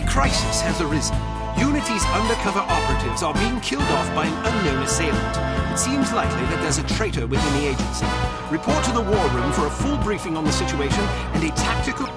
crisis has arisen. Unity's undercover operatives are being killed off by an unknown assailant. It seems likely that there's a traitor within the agency. Report to the war room for a full briefing on the situation and a tactical...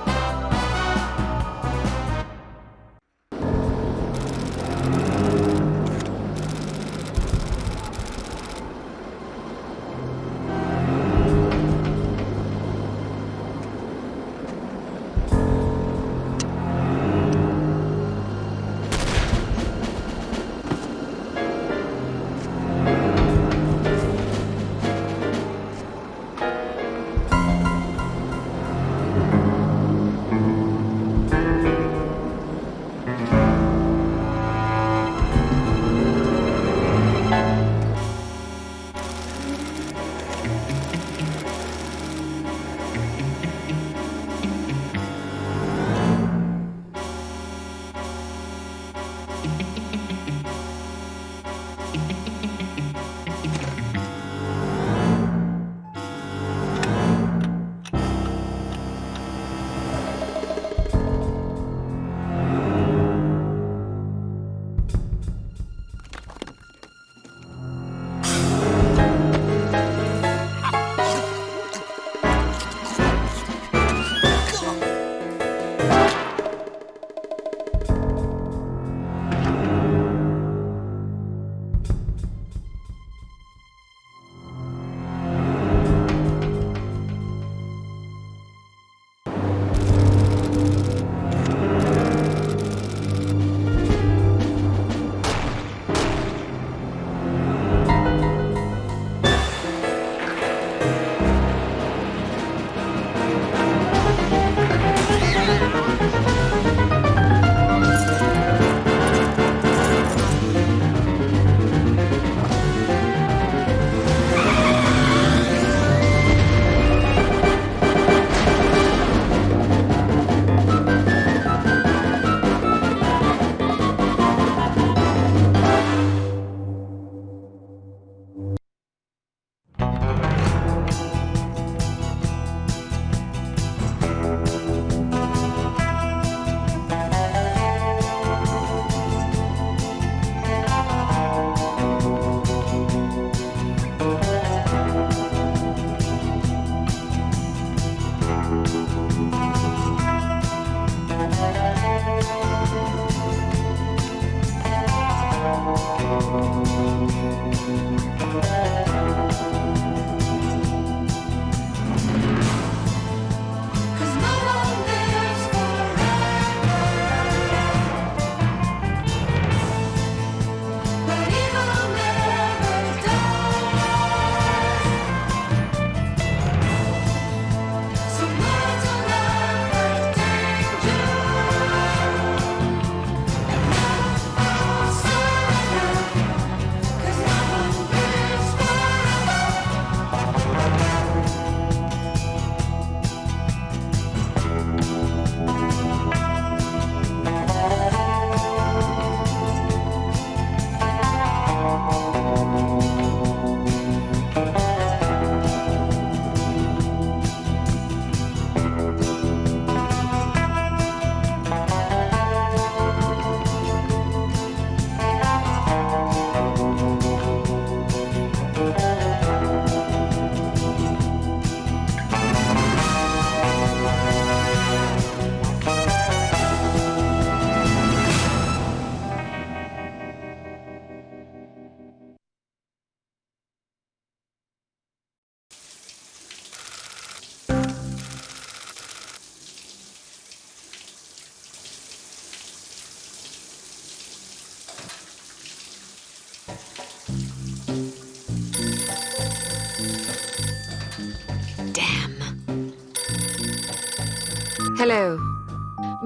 Hello.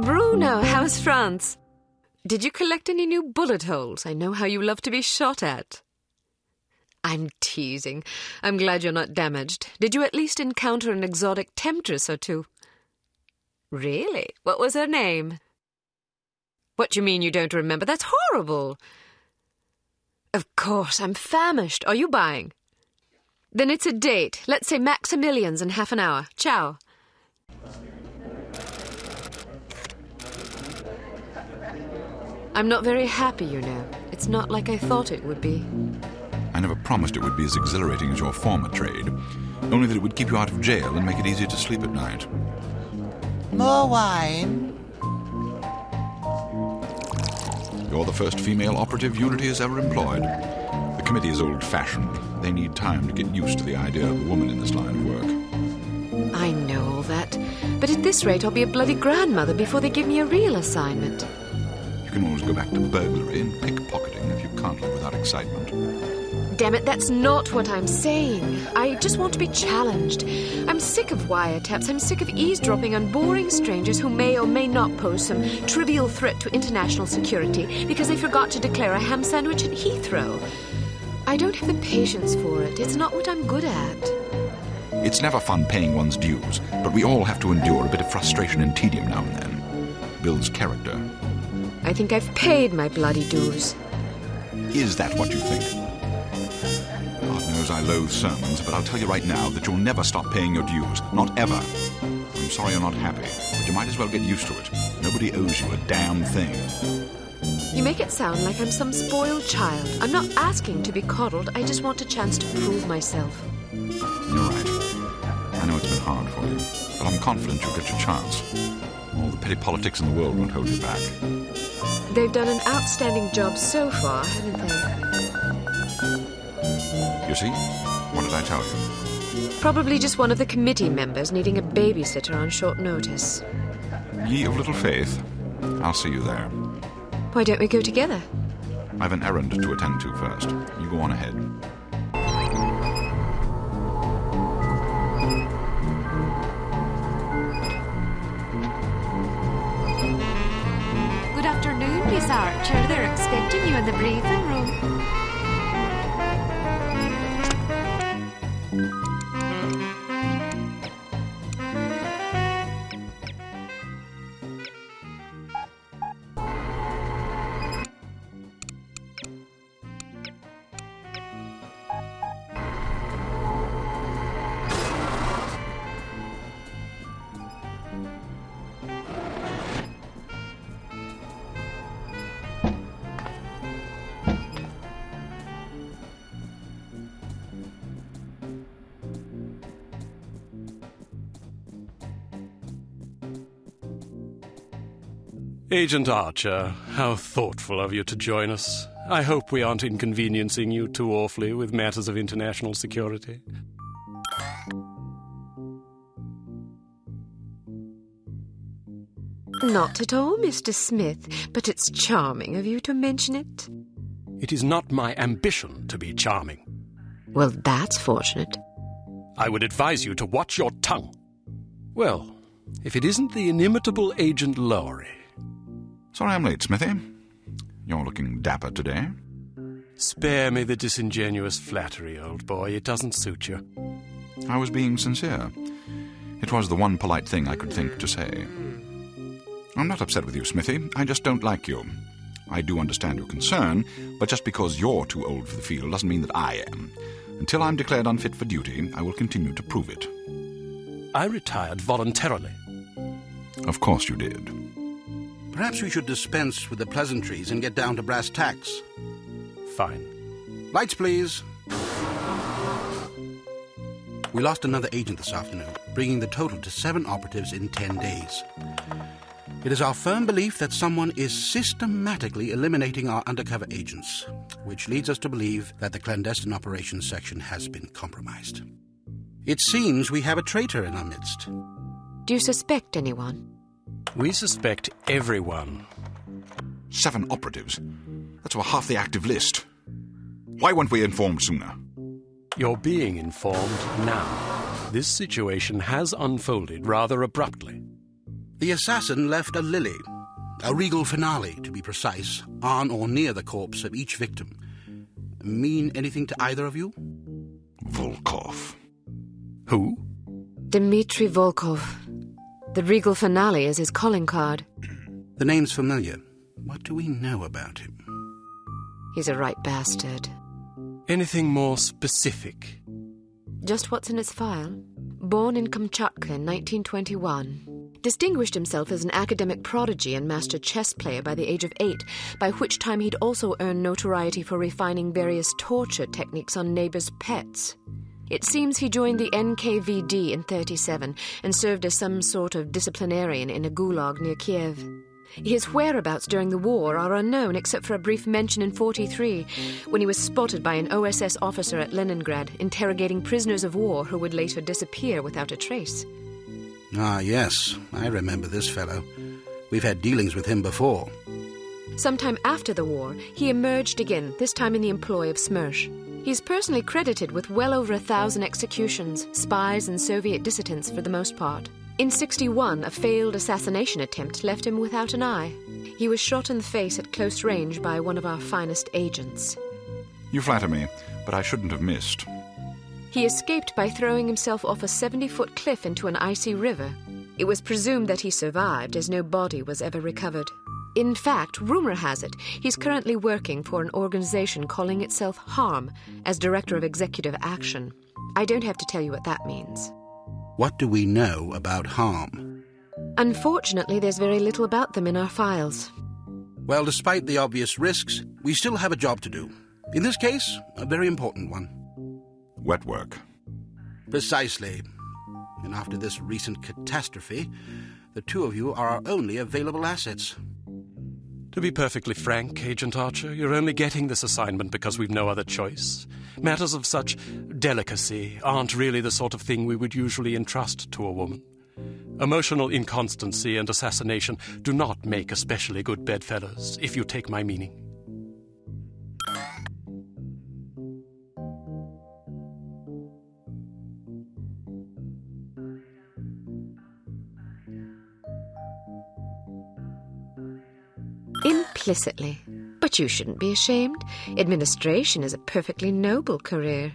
Bruno, how's France? Did you collect any new bullet holes? I know how you love to be shot at. I'm teasing. I'm glad you're not damaged. Did you at least encounter an exotic temptress or two? Really? What was her name? What do you mean you don't remember? That's horrible. Of course, I'm famished. Are you buying? Then it's a date. Let's say Maximilian's in half an hour. Ciao. I'm not very happy, you know. It's not like I thought it would be. I never promised it would be as exhilarating as your former trade, only that it would keep you out of jail and make it easier to sleep at night. More wine? You're the first female operative Unity has ever employed. The committee is old-fashioned. They need time to get used to the idea of a woman in this line of work. I know all that. But at this rate, I'll be a bloody grandmother before they give me a real assignment. You can always go back to burglary and pickpocketing if you can't live without excitement. Damn it, that's not what I'm saying. I just want to be challenged. I'm sick of wiretaps. I'm sick of eavesdropping on boring strangers who may or may not pose some trivial threat to international security because they forgot to declare a ham sandwich at Heathrow. I don't have the patience for it. It's not what I'm good at. It's never fun paying one's dues, but we all have to endure a bit of frustration and tedium now and then. Builds character. I think I've paid my bloody dues. Is that what you think? God knows I loathe sermons, but I'll tell you right now that you'll never stop paying your dues. Not ever. I'm sorry you're not happy, but you might as well get used to it. Nobody owes you a damn thing. You make it sound like I'm some spoiled child. I'm not asking to be coddled. I just want a chance to prove myself. You're right. I know it's been hard for you, but I'm confident you'll get your chance. All the petty politics in the world won't hold you back. They've done an outstanding job so far, haven't they? You see? What did I tell you? Probably just one of the committee members needing a babysitter on short notice. Ye of little faith. I'll see you there. Why don't we go together? I've an errand to attend to first. You go on ahead. Good afternoon, Miss Archer. They're expecting you in the briefing room. Agent Archer, how thoughtful of you to join us. I hope we aren't inconveniencing you too awfully with matters of international security. Not at all, Mr. Smith, but it's charming of you to mention it. It is not my ambition to be charming. Well, that's fortunate. I would advise you to watch your tongue. Well, if it isn't the inimitable Agent Lowry. Sorry I'm late, Smithy. You're looking dapper today. Spare me the disingenuous flattery, old boy. It doesn't suit you. I was being sincere. It was the one polite thing I could think to say. I'm not upset with you, Smithy. I just don't like you. I do understand your concern, but just because you're too old for the field doesn't mean that I am. Until I'm declared unfit for duty, I will continue to prove it. I retired voluntarily. Of course you did. Perhaps we should dispense with the pleasantries and get down to brass tacks. Fine. Lights, please. We lost another agent this afternoon, bringing the total to 7 operatives in 10 days. It is our firm belief that someone is systematically eliminating our undercover agents, which leads us to believe that the clandestine operations section has been compromised. It seems we have a traitor in our midst. Do you suspect anyone? We suspect everyone. 7 operatives? That's over half the active list. Why weren't we informed sooner? You're being informed now. This situation has unfolded rather abruptly. The assassin left a lily, a regal finale, to be precise, on or near the corpse of each victim. Mean anything to either of you? Volkov. Who? Dmitri Volkov. The regal finale is his calling card. The name's familiar. What do we know about him? He's a right bastard. Anything more specific? Just what's in his file. Born in Kamchatka in 1921. distinguished himself as an academic prodigy and master chess player by the age of 8, by which time he'd also earned notoriety for refining various torture techniques on neighbors' pets. It seems he joined the NKVD in 1937 and served as some sort of disciplinarian in a gulag near Kiev. His whereabouts during the war are unknown except for a brief mention in 1943 when he was spotted by an OSS officer at Leningrad interrogating prisoners of war who would later disappear without a trace. Ah, yes, I remember this fellow. We've had dealings with him before. Sometime after the war, he emerged again, this time in the employ of Smersh. He's personally credited with well over 1,000 executions, spies and Soviet dissidents for the most part. In 1961, a failed assassination attempt left him without an eye. He was shot in the face at close range by one of our finest agents. You flatter me, but I shouldn't have missed. He escaped by throwing himself off a 70-foot cliff into an icy river. It was presumed that he survived, as no body was ever recovered. In fact, rumor has it, he's currently working for an organization calling itself HARM as Director of Executive Action. I don't have to tell you what that means. What do we know about HARM? Unfortunately, there's very little about them in our files. Well, despite the obvious risks, we still have a job to do. In this case, a very important one. Wet work. Precisely. And after this recent catastrophe, the two of you are our only available assets. To be perfectly frank, Agent Archer, you're only getting this assignment because we've no other choice. Matters of such delicacy aren't really the sort of thing we would usually entrust to a woman. Emotional inconstancy and assassination do not make especially good bedfellows, if you take my meaning. Implicitly. But you shouldn't be ashamed. Administration is a perfectly noble career.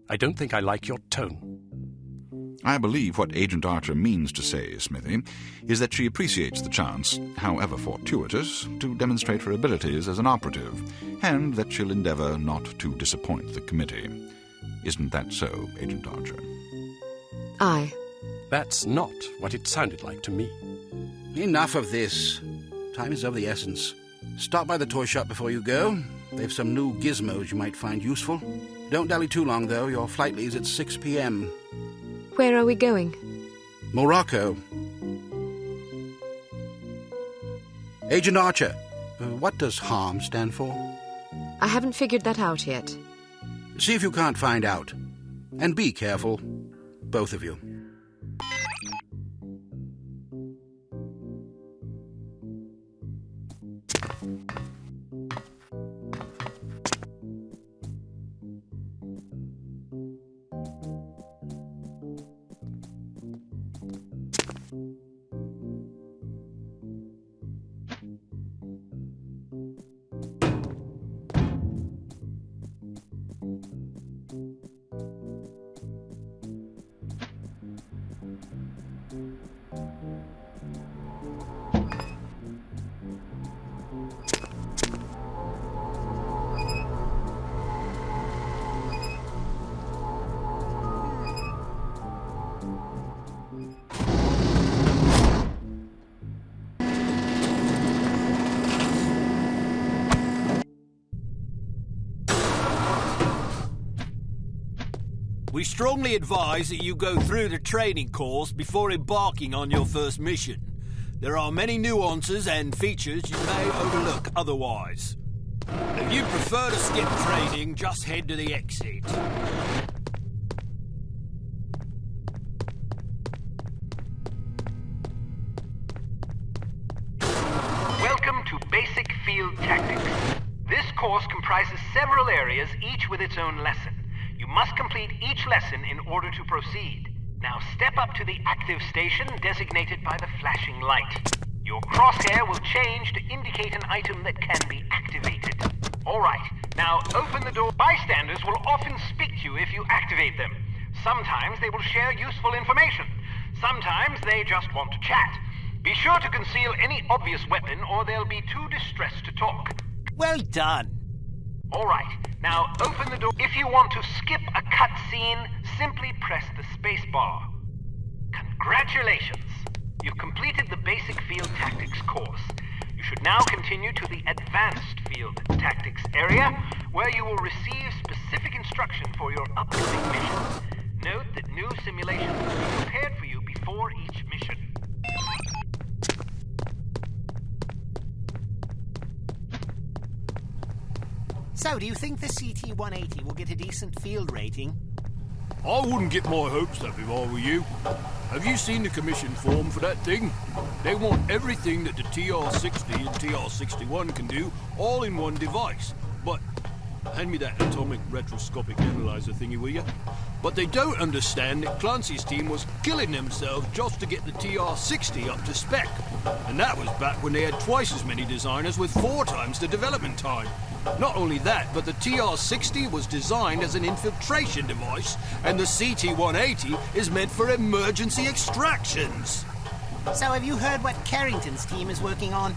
I don't think I like your tone. I believe what Agent Archer means to say, Smithy, is that she appreciates the chance, however fortuitous, to demonstrate her abilities as an operative, and that she'll endeavour not to disappoint the committee. Isn't that so, Agent Archer? Aye. That's not what it sounded like to me. Enough of this. Time is of the essence. Stop by the toy shop before you go. They've some new gizmos you might find useful. Don't dally too long, though. Your flight leaves at 6 p.m. Where are we going? Morocco. Agent Archer, what does HARM stand for? I haven't figured that out yet. See if you can't find out. And be careful, both of you. We strongly advise that you go through the training course before embarking on your first mission. There are many nuances and features you may overlook otherwise. If you prefer to skip training, just head to the exit. Welcome to Basic Field Tactics. This course comprises several areas, each with its own lesson. You must complete each lesson in order to proceed. Now step up to the active station designated by the flashing light. Your crosshair will change to indicate an item that can be activated. Alright, now open the door. Bystanders will often speak to you if you activate them. Sometimes they will share useful information. Sometimes they just want to chat. Be sure to conceal any obvious weapon or they'll be too distressed to talk. Well done. Alright, now open the door. If you want to skip a cutscene, simply press the space bar. Congratulations. You've completed the basic field tactics course. You should now continue to the advanced field tactics area, where you will receive specific instruction for your upcoming mission. Note that new simulations will be prepared for you before each mission. So, do you think the CT-180 will get a decent field rating? I wouldn't get my hopes up if I were you. Have you seen the commission form for that thing? They want everything that the TR-60 and TR-61 can do, all in one device. But, hand me that atomic retroscopic analyzer thingy, will you? But they don't understand that Clancy's team was killing themselves just to get the TR-60 up to spec. And that was back when they had twice as many designers with 4 times the development time. Not only that, but the TR-60 was designed as an infiltration device, and the CT-180 is meant for emergency extractions. So, have you heard what Carrington's team is working on?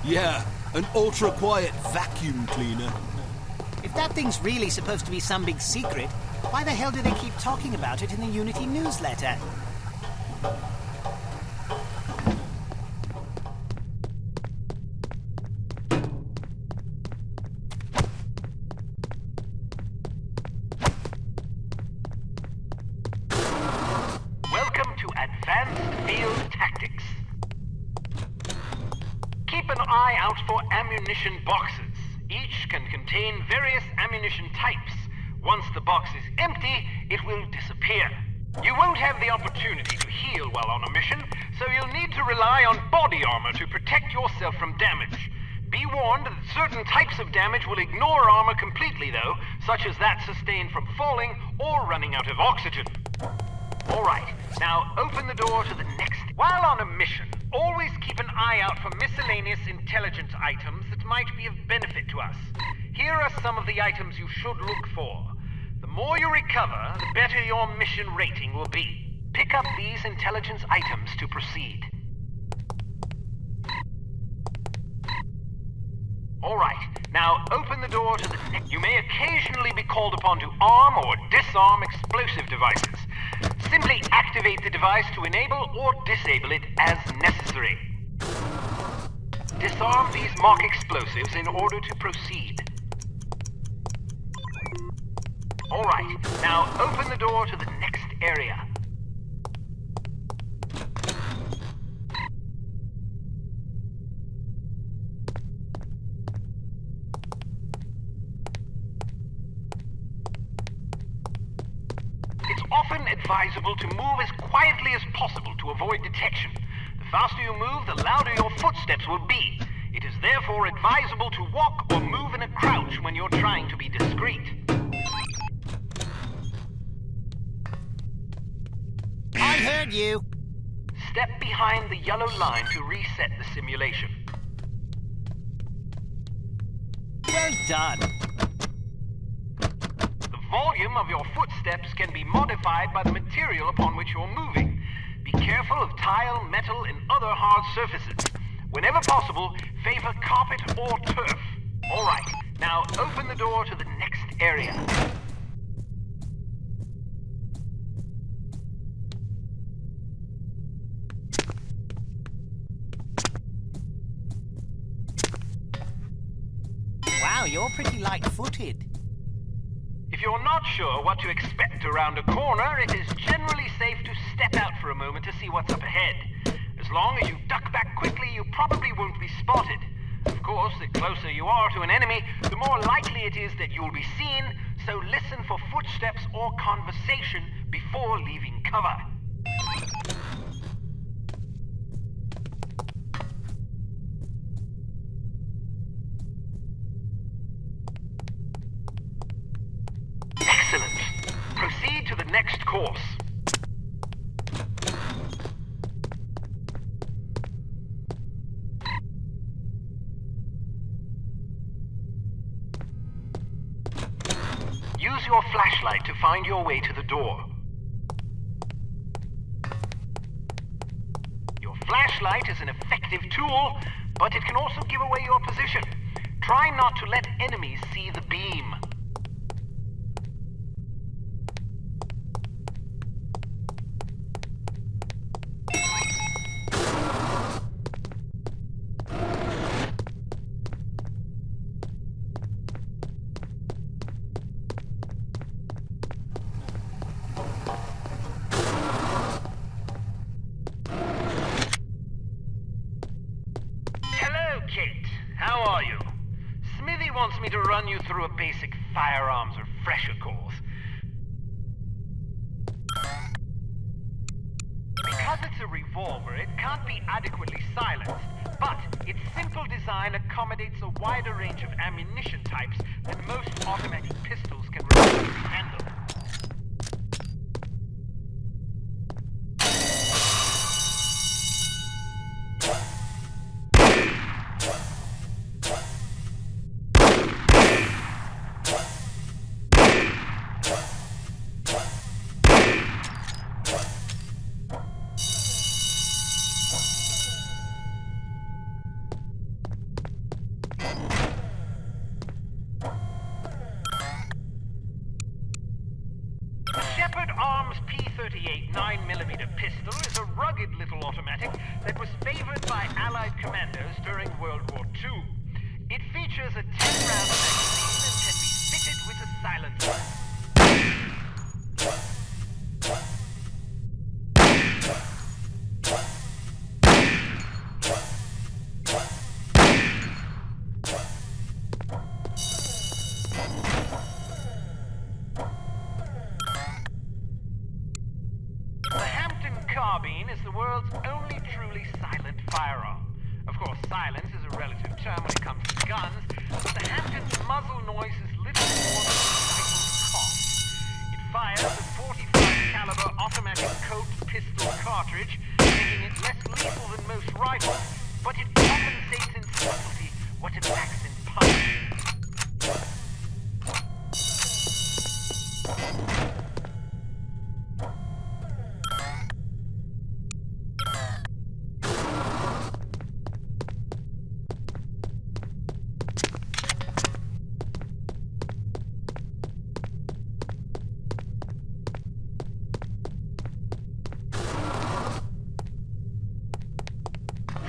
Yeah, an ultra-quiet vacuum cleaner. If that thing's really supposed to be some big secret, why the hell do they keep talking about it in the Unity newsletter? Welcome to Advanced Field Tactics. Keep an eye out for ammunition boxes. Each can contain various ammunition types. Once the box is empty, it will disappear. You won't have the opportunity to heal while on a mission, so you'll need to rely on body armor to protect yourself from damage. Be warned that certain types of damage will ignore armor completely, though, such as that sustained from falling or running out of oxygen. Alright, now open the door to the next. While on a mission, always keep an eye out for miscellaneous intelligence items that might be of benefit to us. Here are some of the items you should look for. The more you recover, the better your mission rating will be. Pick up these intelligence items to proceed. Alright, now open the door to the next. You may occasionally be called upon to arm or disarm explosive devices. Simply activate the device to enable or disable it as necessary. Disarm these mock explosives in order to proceed. Alright, now open the door to the next area. It's often advisable to move as quietly as possible to avoid detection. The faster you move, the louder your footsteps will be. It is therefore advisable to walk or move in a crouch when you're trying to be discreet. I heard you. Step behind the yellow line to reset the simulation. Well done. The volume of your footsteps can be modified by the material upon which you're moving. Be careful of tile, metal, and other hard surfaces. Whenever possible, favor carpet or turf. Alright, now open the door to the next area. Wow, you're pretty light-footed. If you're not sure what to expect around a corner, it is generally safe to step out for a moment to see what's up ahead. As long as you duck back quickly, you probably won't be spotted. Of course, the closer you are to an enemy, the more likely it is that you'll be seen, so listen for footsteps or conversation before leaving cover. Excellent. Proceed to the next course. Use your flashlight to find your way to the door. Your flashlight is an effective tool, but it can also give away your position. Try not to let enemies see the beam. run you through a basic firearms refresher course. Because it's a revolver, it can't be adequately silenced, but its simple design accommodates a wider range of ammunition types than most automatic pistols can reliably handle. P-38 9mm pistol is a rugged little automatic that was favored by Allied commanders during World War II. It features a 10-round magazine and can be fitted with a silencer. Carbine is the world's only truly silent firearm. Of course, silence is a relative term when it comes to guns, but the Hampton's muzzle noise is little more than a stifled cough. It fires a 45 caliber automatic Colt pistol cartridge, making it less lethal than most rifles, but it compensates in subtlety what it lacks in punch.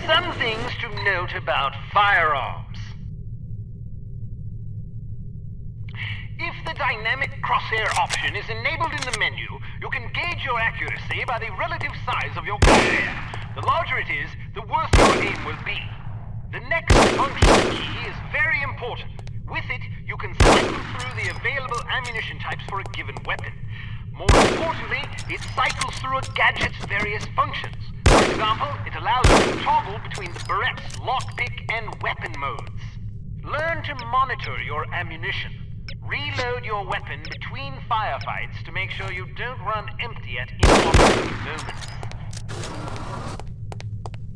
Some things to note about firearms. If the dynamic crosshair option is enabled in the menu, you can gauge your accuracy by the relative size of your crosshair. The larger it is, the worse your aim will be. The next function key is very important. With it, you can cycle through the available ammunition types for a given weapon. More importantly, it cycles through a gadget's various functions. For example, it allows you to toggle between the Berette's lockpick and weapon modes. Learn to monitor your ammunition. Reload your weapon between firefights to make sure you don't run empty at inopportune moments.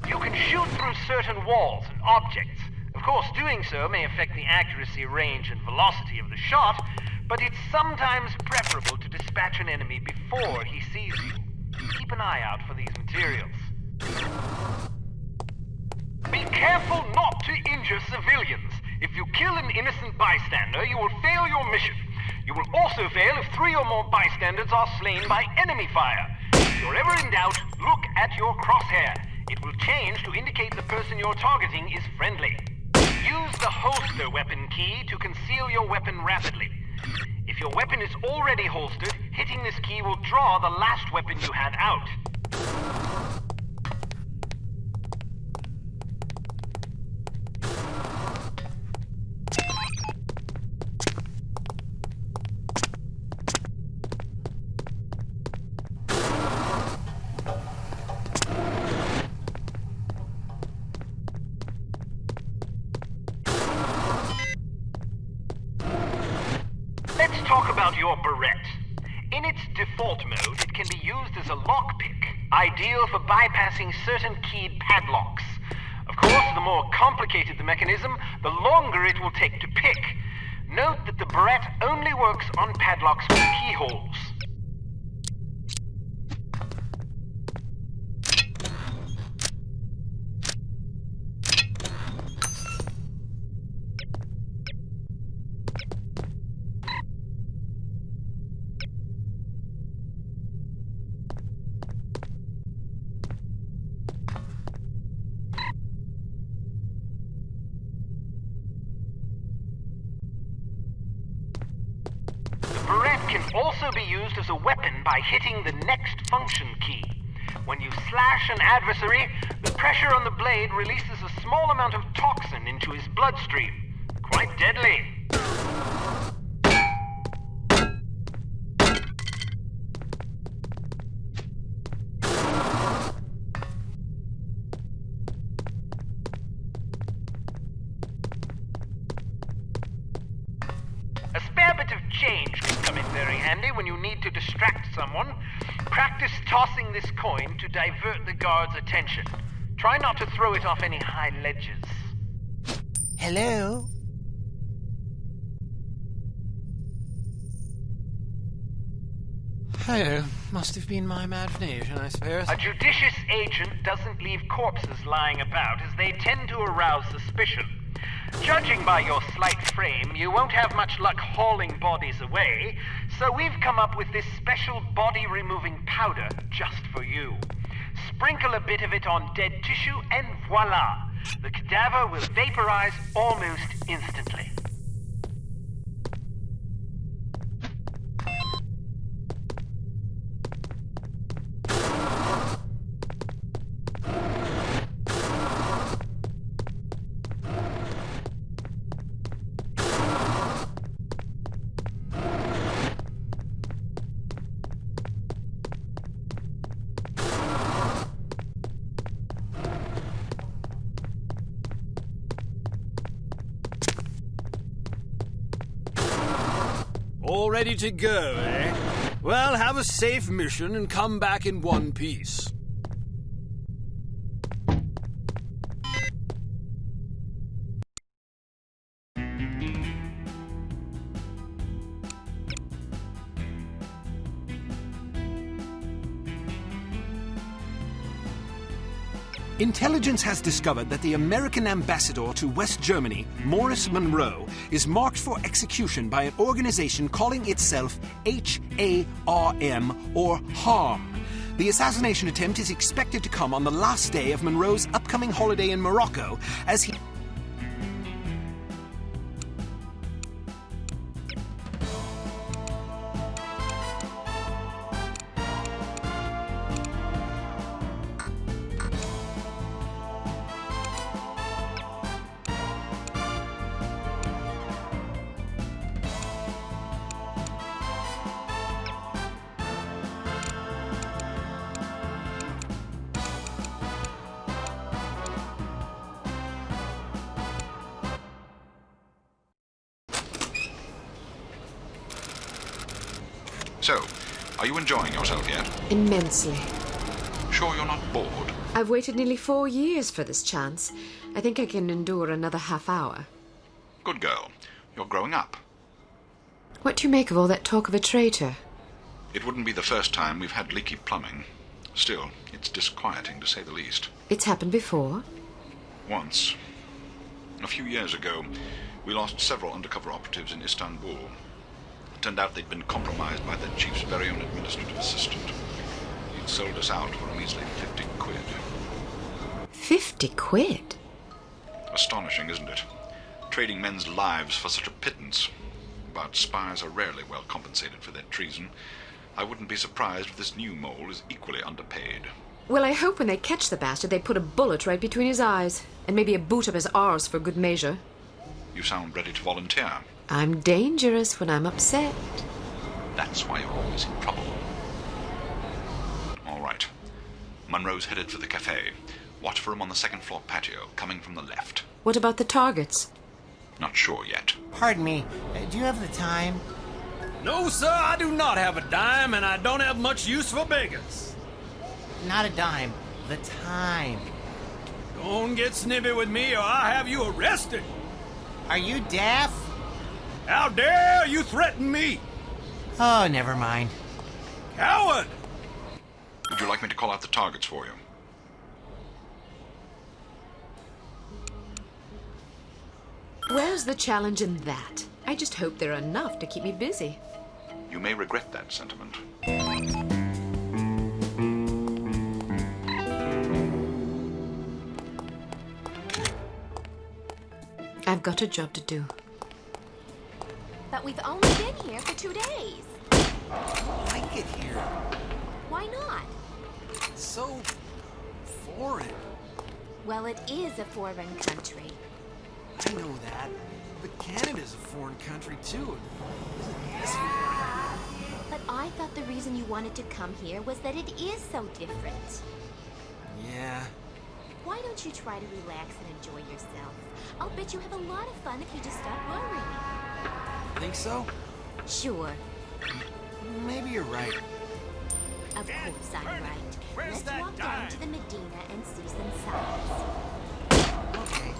You can shoot through certain walls and objects. Of course, doing so may affect the accuracy, range, and velocity of the shot, but it's sometimes preferable to dispatch an enemy before he sees you. Keep an eye out for these materials. Be careful not to injure civilians. If you kill an innocent bystander, you will fail your mission. You will also fail if 3 or more bystanders are slain by enemy fire. If you're ever in doubt, look at your crosshair. It will change to indicate the person you're targeting is friendly. Use the holster weapon key to conceal your weapon rapidly. If your weapon is already holstered, hitting this key will draw the last weapon you had out. Let's talk about your Berette. In its default mode, it can be used as a lockpick, ideal for bypassing certain keyed padlocks. Of course, the more complicated the mechanism, the longer it will take to pick. Note that the Berette only works on padlocks with keyholes. Can also be used as a weapon by hitting the next function key. When you slash an adversary, the pressure on the blade releases a small amount of toxin into his bloodstream. Quite deadly. A spare bit of change can come in very handy when you need to distract someone. Practice tossing this coin to divert the guard's attention. Try not to throw it off any high ledges. Hello? Oh, must have been my imagination, I suppose. A judicious agent doesn't leave corpses lying about, as they tend to arouse suspicion. Judging by your slight frame, you won't have much luck hauling bodies away, so we've come up with this special body-removing powder just for you. Sprinkle a bit of it on dead tissue, and voila! The cadaver will vaporize almost instantly. All ready to go, eh? Well, have a safe mission and come back in one piece. Intelligence has discovered that the American ambassador to West Germany, Morris Monroe, is marked for execution by an organization calling itself HARM, or HARM. The assassination attempt is expected to come on the last day of Monroe's upcoming holiday in Morocco, as he... So, are you enjoying yourself yet? Immensely. Sure you're not bored? I've waited nearly 4 years for this chance. I think I can endure another half hour. Good girl. You're growing up. What do you make of all that talk of a traitor? It wouldn't be the first time we've had leaky plumbing. Still, it's disquieting to say the least. It's happened before? Once. A few years ago, we lost several undercover operatives in Istanbul. It turned out they'd been compromised by their chief's very own administrative assistant. He'd sold us out for a measly 50 quid. 50 quid? Astonishing, isn't it? Trading men's lives for such a pittance. But spies are rarely well compensated for their treason. I wouldn't be surprised if this new mole is equally underpaid. Well, I hope when they catch the bastard, they put a bullet right between his eyes, and maybe a boot up his arse for good measure. You sound ready to volunteer. I'm dangerous when I'm upset. That's why you're always in trouble. All right. Monroe's headed for the cafe. Watch for him on the second-floor patio, coming from the left. What about the targets? Not sure yet. Pardon me, do you have the time? No, sir, I do not have a dime, and I don't have much use for beggars. Not a dime, the time. Don't get snippy with me, or I'll have you arrested. Are you deaf? How dare you threaten me? Oh, never mind. Coward! Would you like me to call out the targets for you? Where's the challenge in that? I just hope there are enough to keep me busy. You may regret that sentiment. I've got a job to do. But we've only been here for 2 days. I like it here. Why not? It's so foreign. Well, it is a foreign country. I know that. But Canada's a foreign country, too. Isn't this foreign? But I thought the reason you wanted to come here was that it is so different. Yeah. Why don't you try to relax and enjoy yourself? I'll bet you have a lot of fun if you just stop worrying. Think so? Sure. Maybe you're right. Of course I'm right. Where's Let's that walk down dime? to the Medina and see some sights. Okay.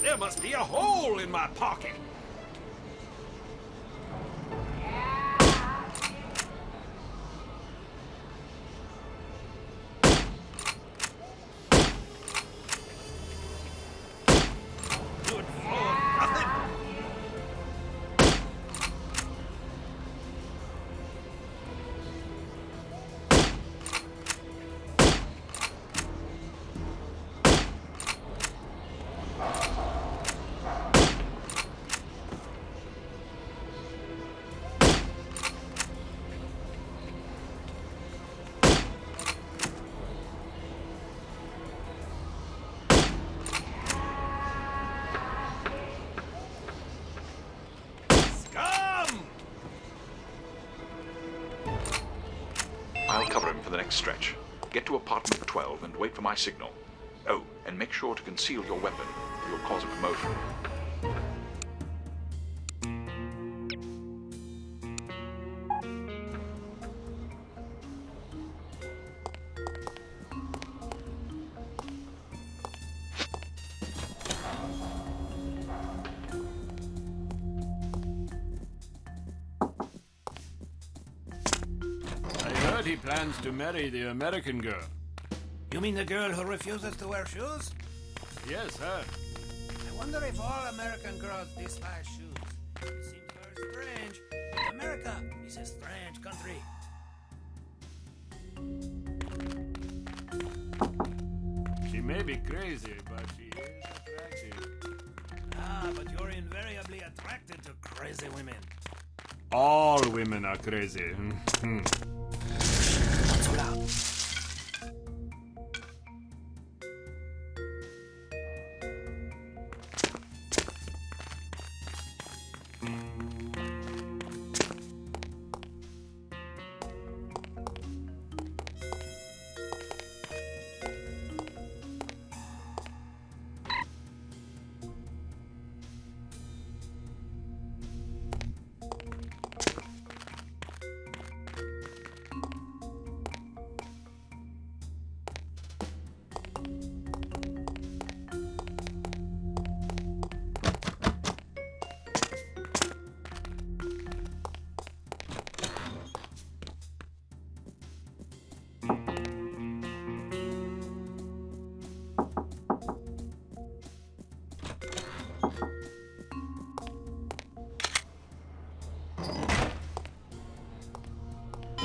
There must be a hole in my pocket. Good for nothing. I'll cover him for the next stretch. Get to apartment 12 and wait for my signal. Oh, and make sure to conceal your weapon, or you'll cause a commotion. He plans to marry the American girl. You mean the girl who refuses to wear shoes? Yes, her. I wonder if all American girls despise shoes. It seems very strange. America is a strange country. She may be crazy, but she is attractive. Ah, but you're invariably attracted to crazy women. All women are crazy. Not so loud.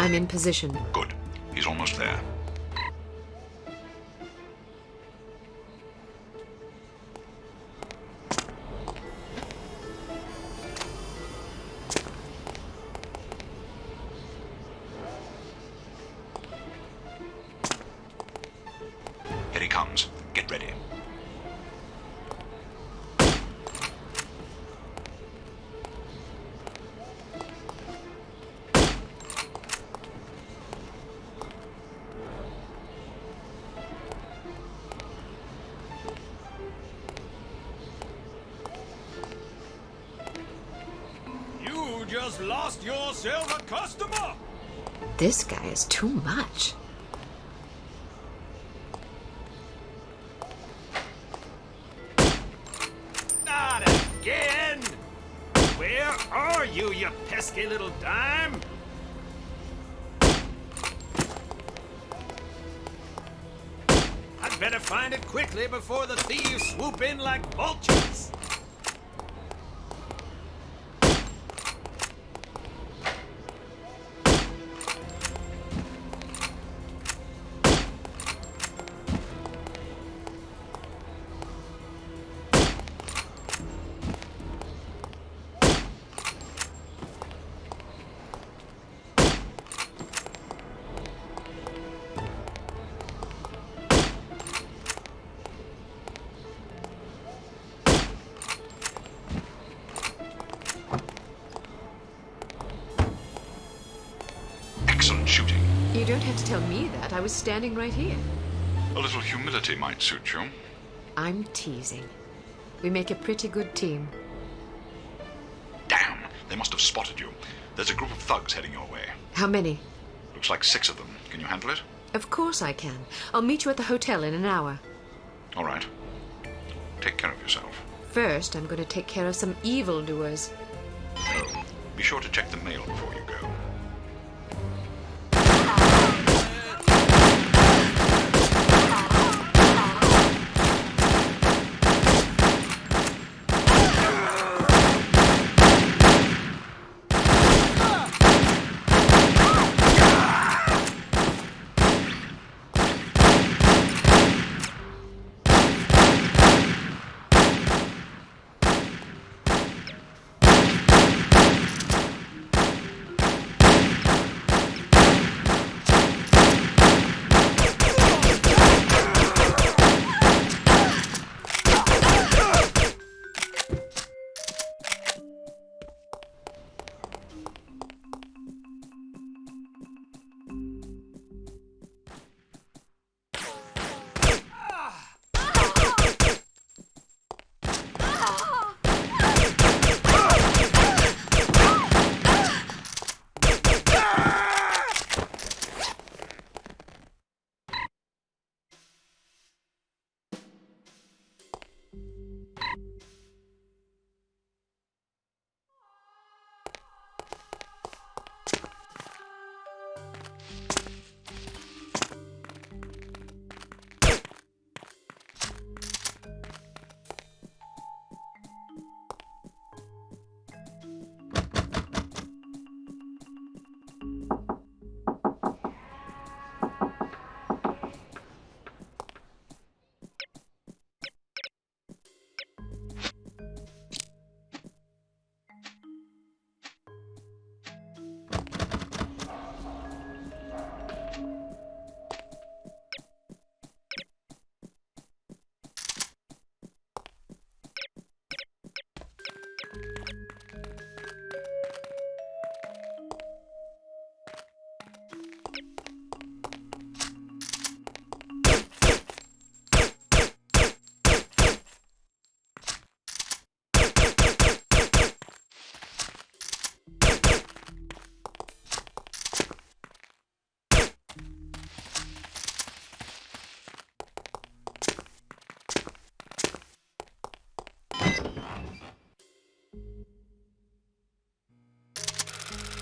I'm in position. Good. He's almost there. Here he comes. Get ready. You just lost yourself a customer! This guy is too much. Not again! Where are you, you pesky little dime? I'd better find it quickly before the thieves swoop in like vultures. Excellent shooting. You don't have to tell me that. I was standing right here. A little humility might suit you. I'm teasing. We make a pretty good team. Damn! They must have spotted you. There's a group of thugs heading your way. How many? Looks like 6 of them. Can you handle it? Of course I can. I'll meet you at the hotel in an hour. All right. Take care of yourself. First, I'm going to take care of some evildoers. Oh, be sure to check the mail before you go.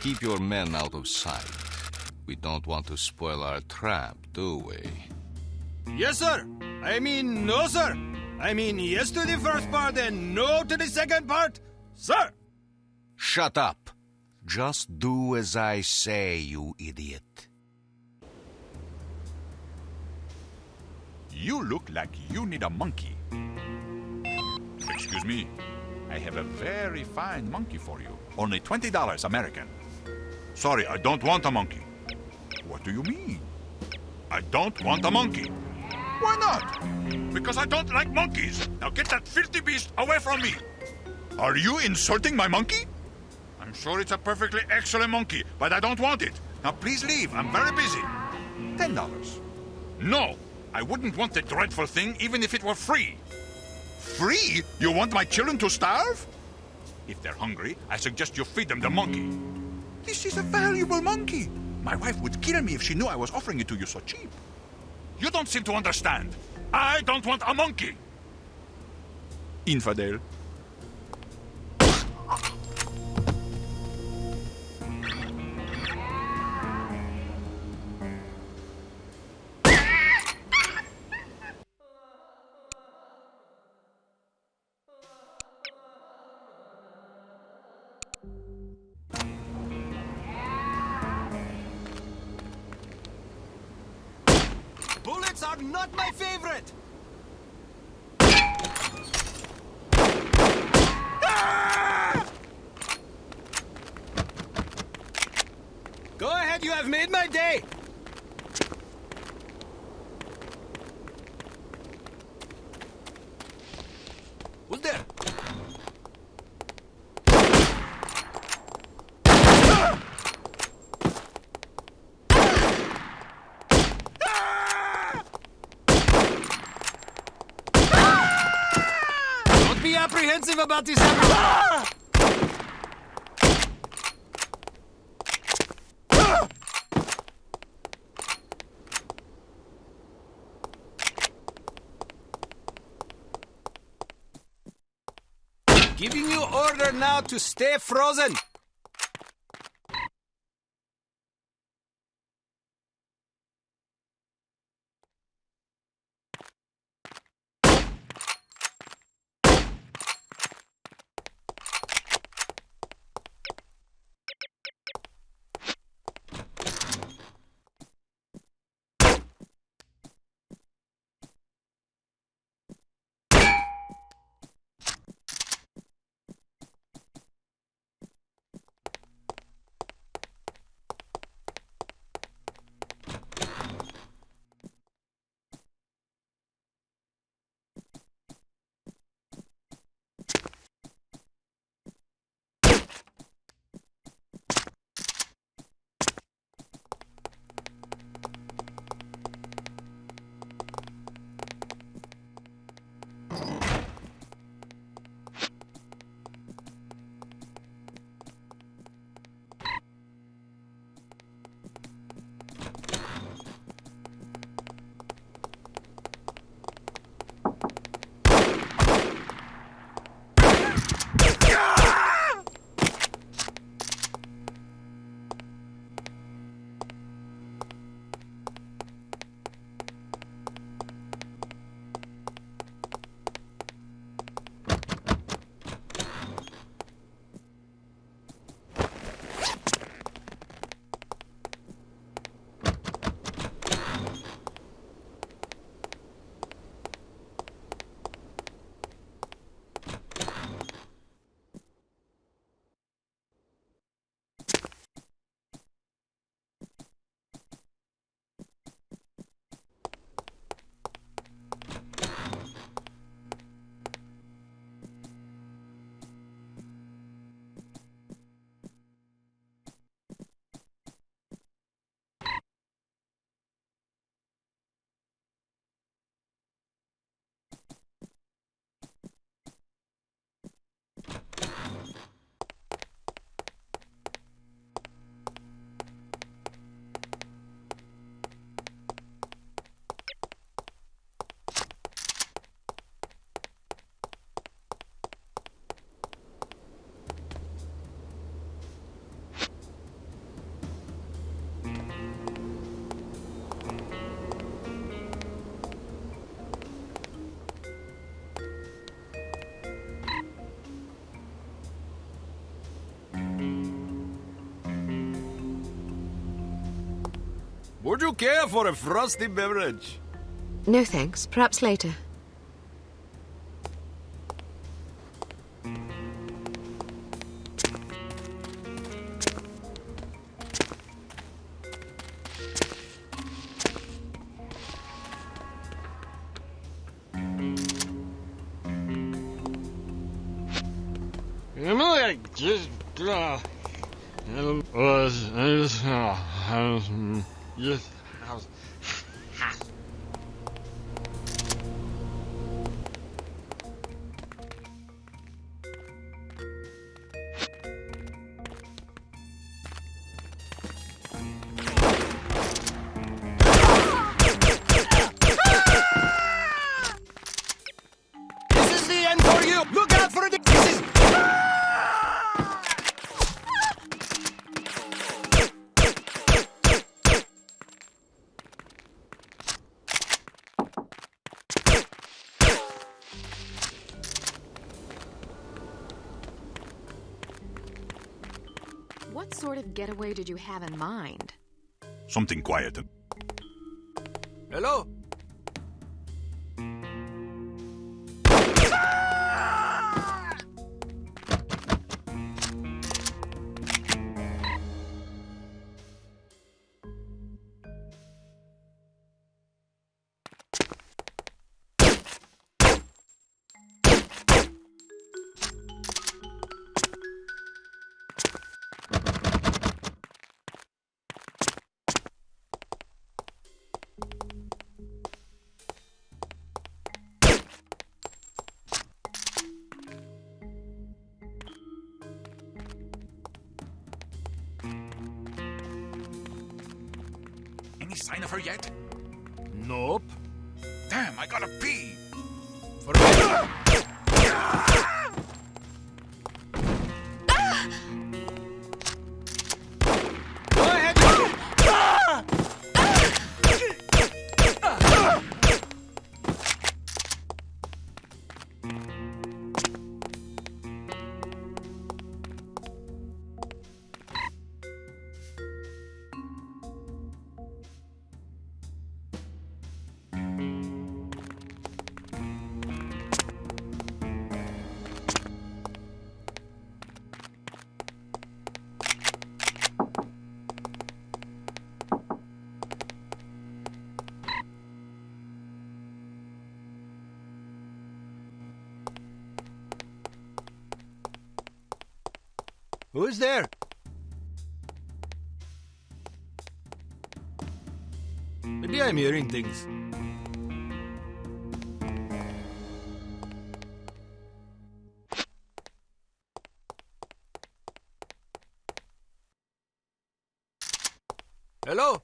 Keep your men out of sight. We don't want to spoil our trap, do we? Yes, sir. I mean, no, sir. I mean, yes to the first part and no to the second part, sir. Shut up. Just do as I say, you idiot. You look like you need a monkey. Excuse me. I have a very fine monkey for you. Only $20 American. Sorry, I don't want a monkey. What do you mean? I don't want a monkey. Why not? Because I don't like monkeys. Now get that filthy beast away from me. Are you insulting my monkey? I'm sure it's a perfectly excellent monkey, but I don't want it. Now please leave. I'm very busy. $10. No, I wouldn't want the dreadful thing even if it were free. Free? You want my children to starve? If they're hungry, I suggest you feed them the monkey. This is a valuable monkey. My wife would kill me if she knew I was offering it to you so cheap. You don't seem to understand. I don't want a monkey. Infidel. Bullets are not my favorite. Go ahead, you have made my day. Who's there? Don't be apprehensive about this. Giving you order now to stay frozen. Would you care for a frosty beverage? No thanks. Perhaps later. This is the end for you! Look out for it! This is... What sort of getaway did you have in mind? Something quiet. Hello? Any sign of her yet? Nope. Damn, I gotta pee. Go ahead. Who's there? Maybe I'm hearing things. Hello?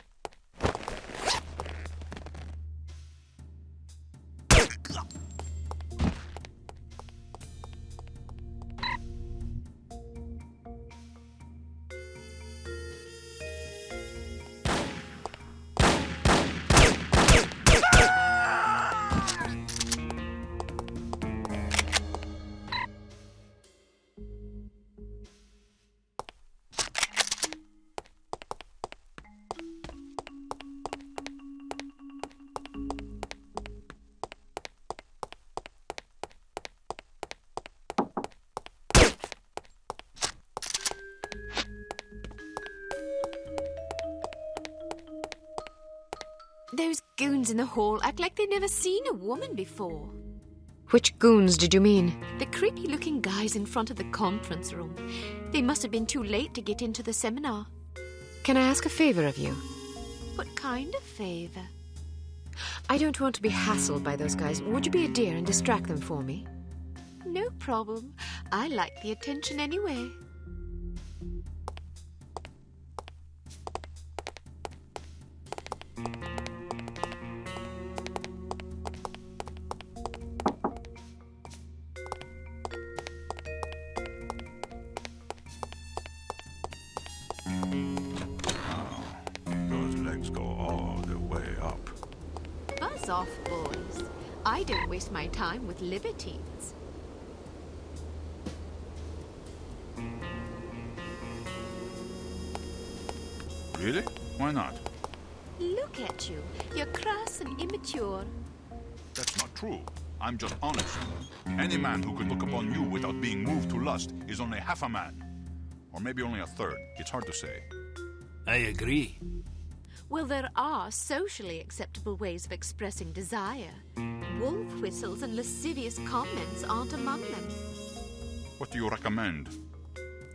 Those goons in the hall act like they've never seen a woman before. Which goons did you mean? The creepy-looking guys in front of the conference room. They must have been too late to get into the seminar. Can I ask a favor of you? What kind of favor? I don't want to be hassled by those guys. Would you be a dear and distract them for me? No problem. I like the attention anyway. Those legs go all the way up. Buzz off, boys. I don't waste my time with libertines. Really? Why not? Look. look at you. You're crass and immature. That's not true. I'm just honest. Any man who could look upon you without being moved to lust is only half a man. Or maybe only a third. It's hard to say. I agree. Well, there are socially acceptable ways of expressing desire. Wolf whistles and lascivious comments aren't among them. What do you recommend?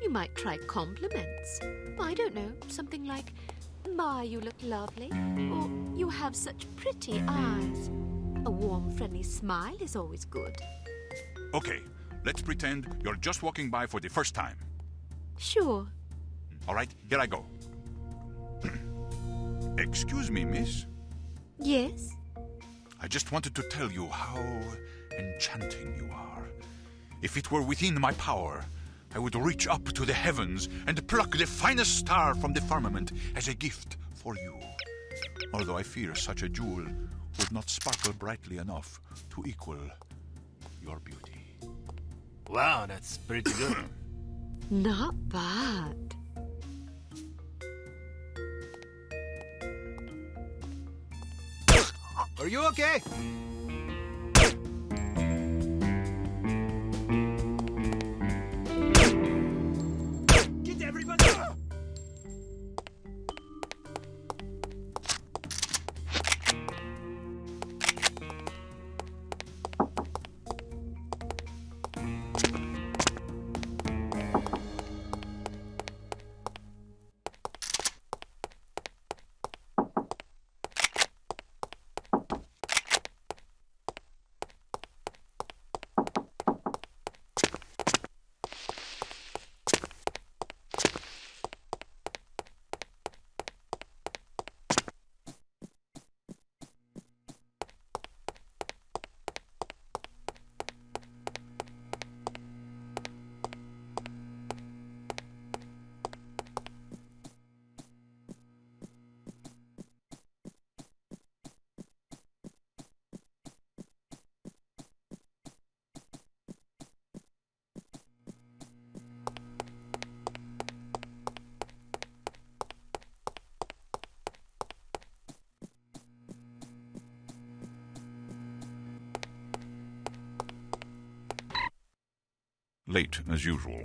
You might try compliments. I don't know, something like, "My, you look lovely," or "You have such pretty eyes." A warm, friendly smile is always good. Okay, let's pretend you're just walking by for the first time. Sure. All right, here I go. Excuse me, miss. Yes? I just wanted to tell you how enchanting you are. If it were within my power, I would reach up to the heavens and pluck the finest star from the firmament as a gift for you. Although I fear such a jewel would not sparkle brightly enough to equal your beauty. Wow, that's pretty good. Not bad. Are you okay? Get everybody up! Late, as usual.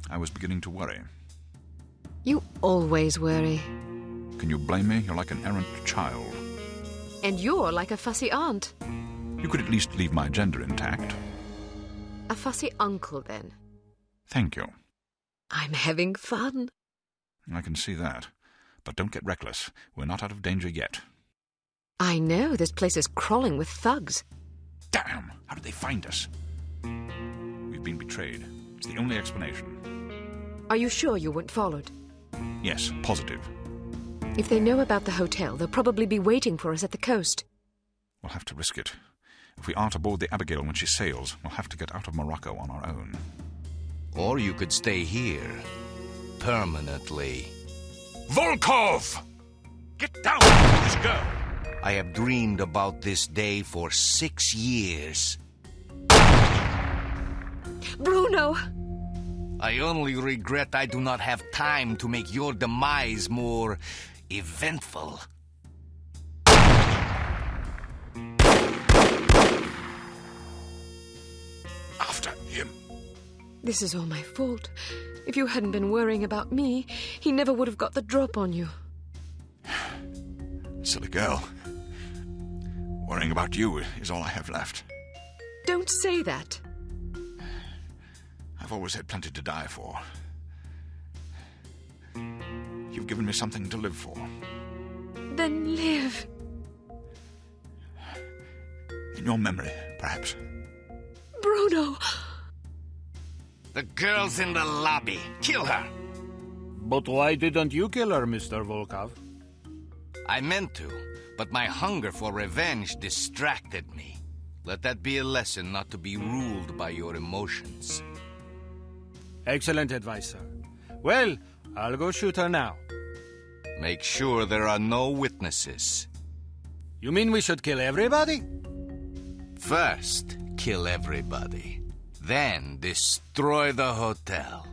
I was beginning to worry. You always worry. Can you blame me? You're like an errant child. And you're like a fussy aunt. You could at least leave my gender intact. A fussy uncle, then. Thank you. I'm having fun. I can see that. But don't get reckless. We're not out of danger yet. I know, this place is crawling with thugs. Damn! How did they find us? We've been betrayed. It's the only explanation. Are you sure you weren't followed? Yes, positive. If they know about the hotel, they'll probably be waiting for us at the coast. We'll have to risk it. If we aren't aboard the Abigail when she sails, we'll have to get out of Morocco on our own. Or you could stay here. Permanently. Volkov! Get down, this girl! I have dreamed about this day for 6 years. Bruno! I only regret I do not have time to make your demise more eventful. After him. This is all my fault. If you hadn't been worrying about me, he never would have got the drop on you. Silly girl. Worrying about you is all I have left. Don't say that. I've always had plenty to die for. You've given me something to live for. Then live. In your memory, perhaps. Bruno! The girl's in the lobby. Kill her. But why didn't you kill her, Mr. Volkov? I meant to, but my hunger for revenge distracted me. Let that be a lesson not to be ruled by your emotions. Excellent advice, sir. Well, I'll go shoot her now. Make sure there are no witnesses. You mean we should kill everybody? First, kill everybody. Then destroy the hotel.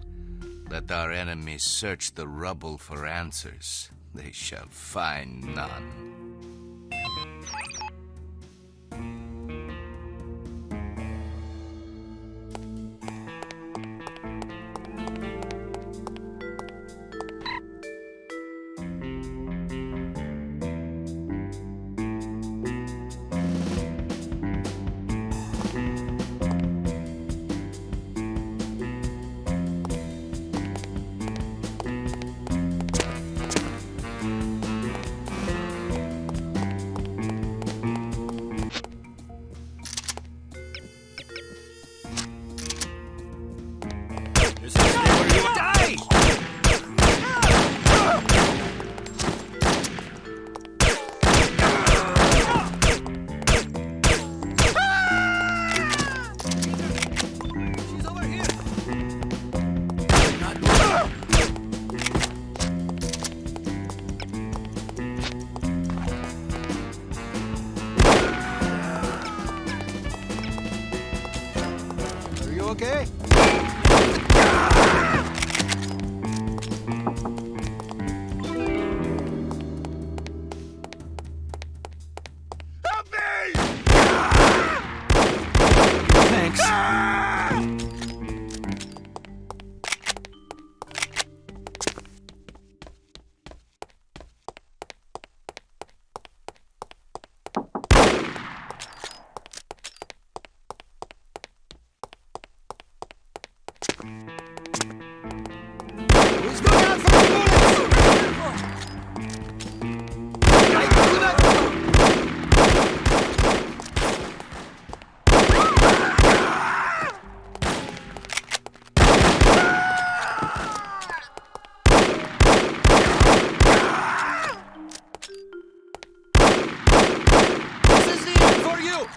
Let our enemies search the rubble for answers. They shall find none. okay? Thanks. Who's going out for the bullets? I do not know. This is the end for you.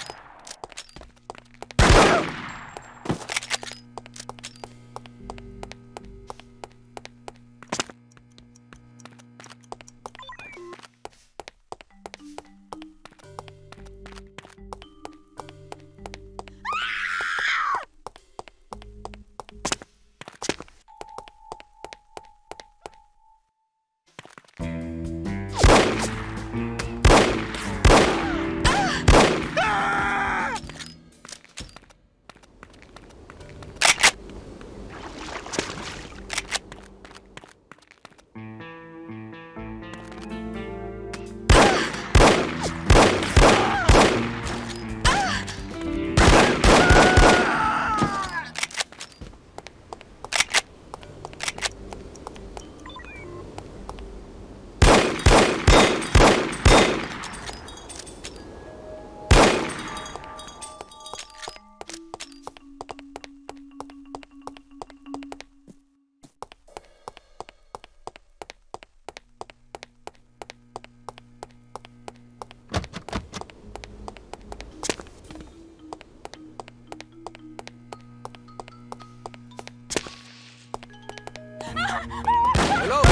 Hello?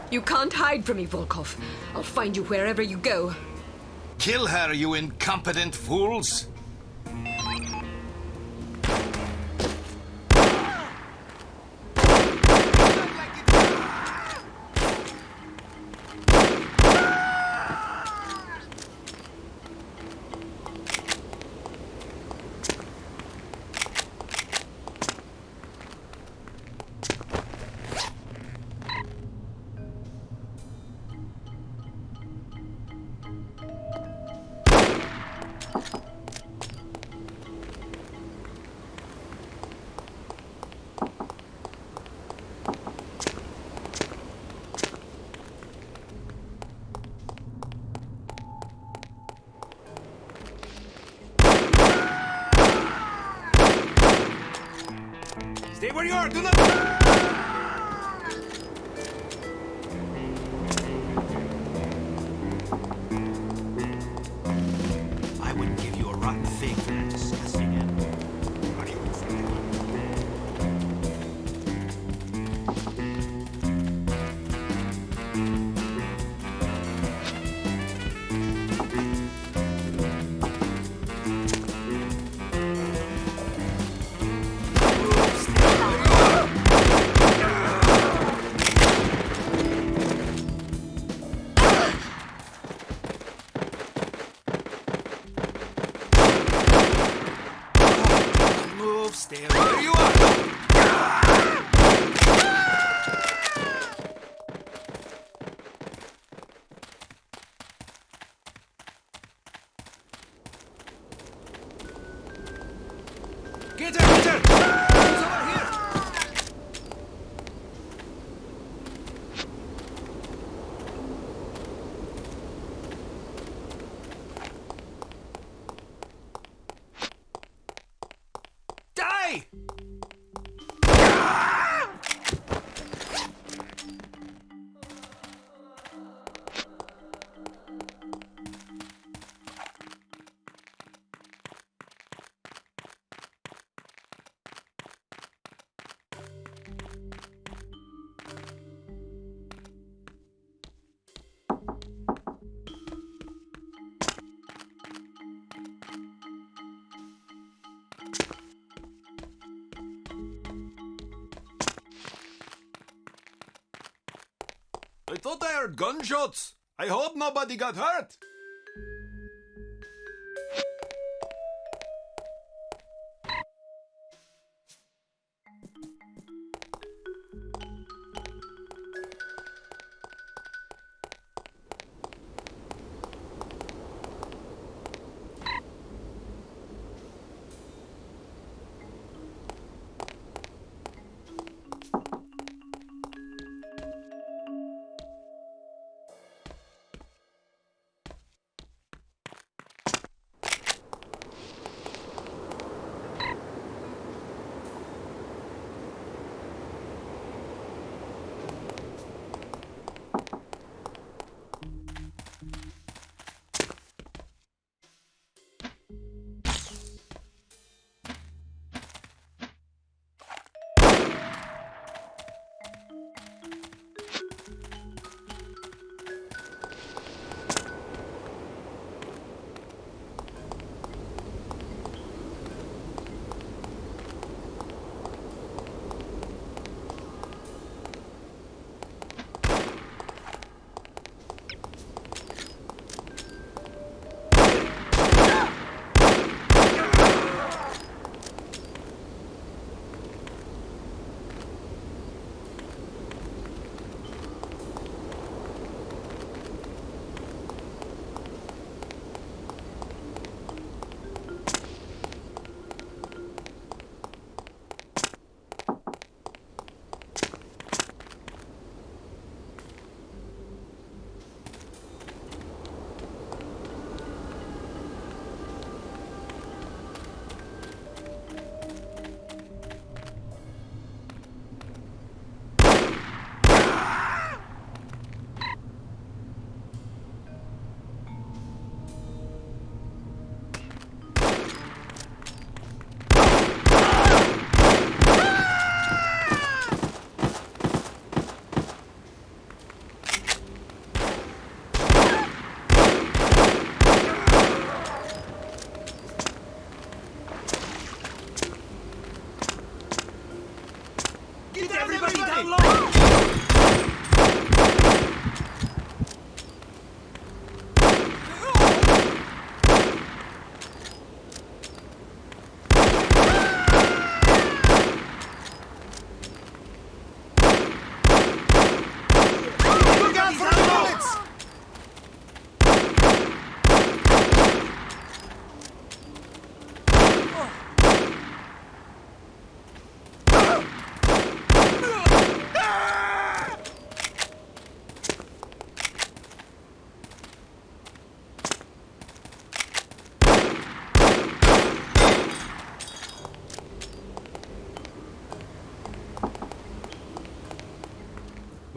You can't hide from me, Volkov. I'll find you wherever you go. Kill her, you incompetent fools! Stay where you are. Do not. I wouldn't give you a rotten fig for that disgusting animal. What are you afraid Stay where you are! Get her! Get her! She's over here! Die! thought I heard gunshots. I hope nobody got hurt.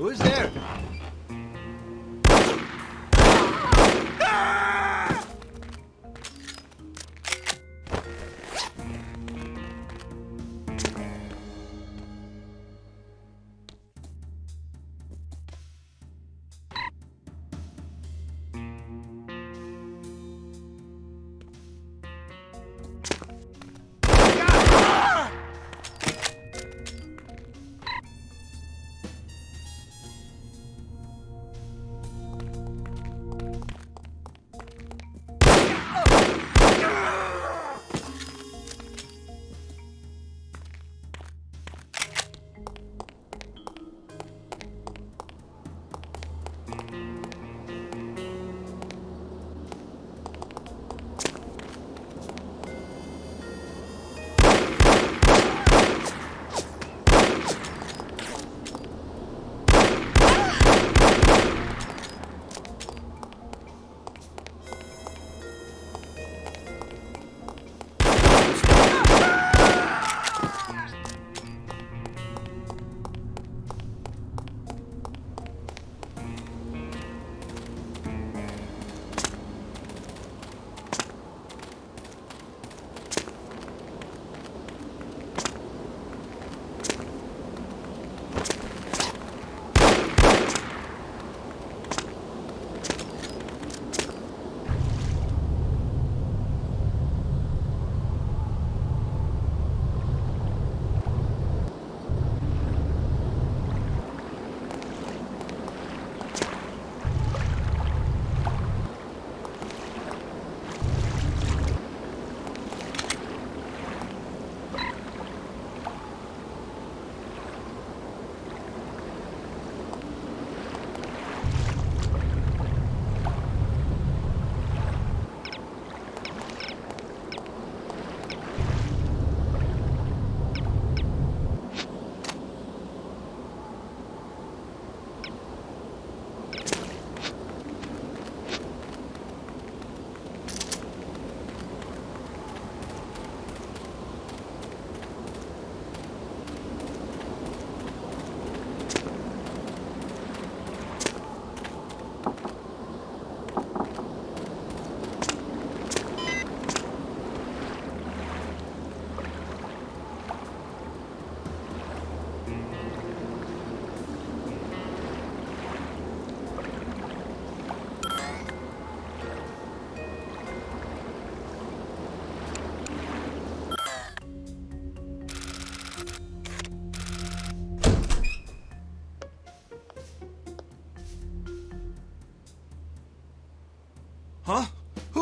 Who's there?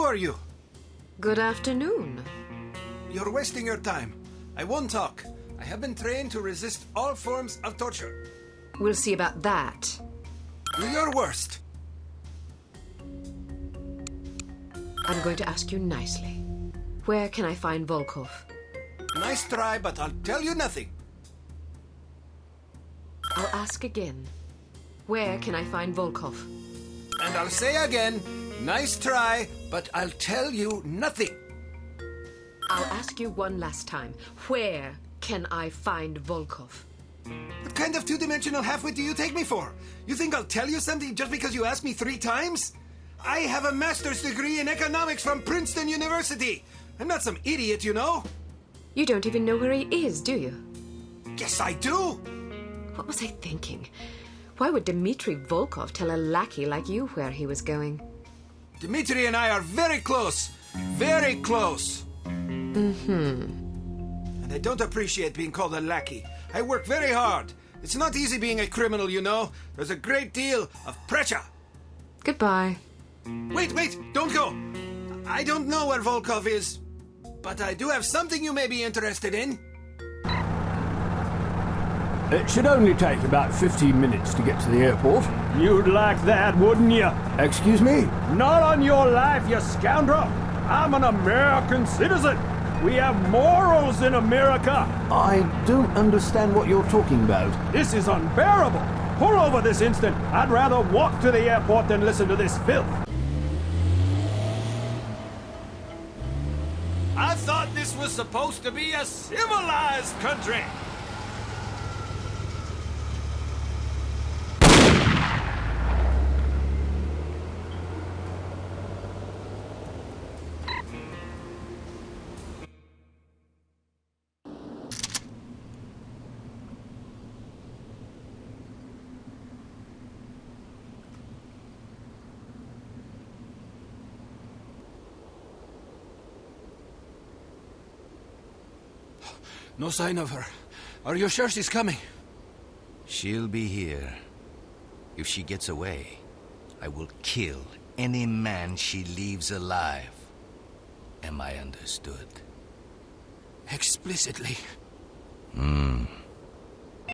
are you? Good afternoon. You're wasting your time. I won't talk. I have been trained to resist all forms of torture. We'll see about that. Do your worst. I'm going to ask you nicely. Where can I find Volkov? Nice try, but I'll tell you nothing. I'll ask again. Where can I find Volkov? And I'll say again, nice try, but I'll tell you nothing. I'll ask you one last time. Where can I find Volkov? What kind of two-dimensional halfwit do you take me for? You think I'll tell you something just because you asked me 3 times? I have a master's degree in economics from Princeton University. I'm not some idiot, you know. You don't even know where he is, do you? Yes, I do. What was I thinking? Why would Dmitri Volkov tell a lackey like you where he was going? Dmitri and I are very close. Very close. Mm-hmm. And I don't appreciate being called a lackey. I work very hard. It's not easy being a criminal, you know. There's a great deal of pressure. Goodbye. Wait, don't go. I don't know where Volkov is, but I do have something you may be interested in. It should only take about 15 minutes to get to the airport. You'd like that, wouldn't you? Excuse me? Not on your life, you scoundrel! I'm an American citizen! We have morals in America! I don't understand what you're talking about. This is unbearable! Pull over this instant! I'd rather walk to the airport than listen to this filth! I thought this was supposed to be a civilized country. No sign of her. Are you sure she's coming? She'll be here. If she gets away, I will kill any man she leaves alive. Am I understood? Explicitly.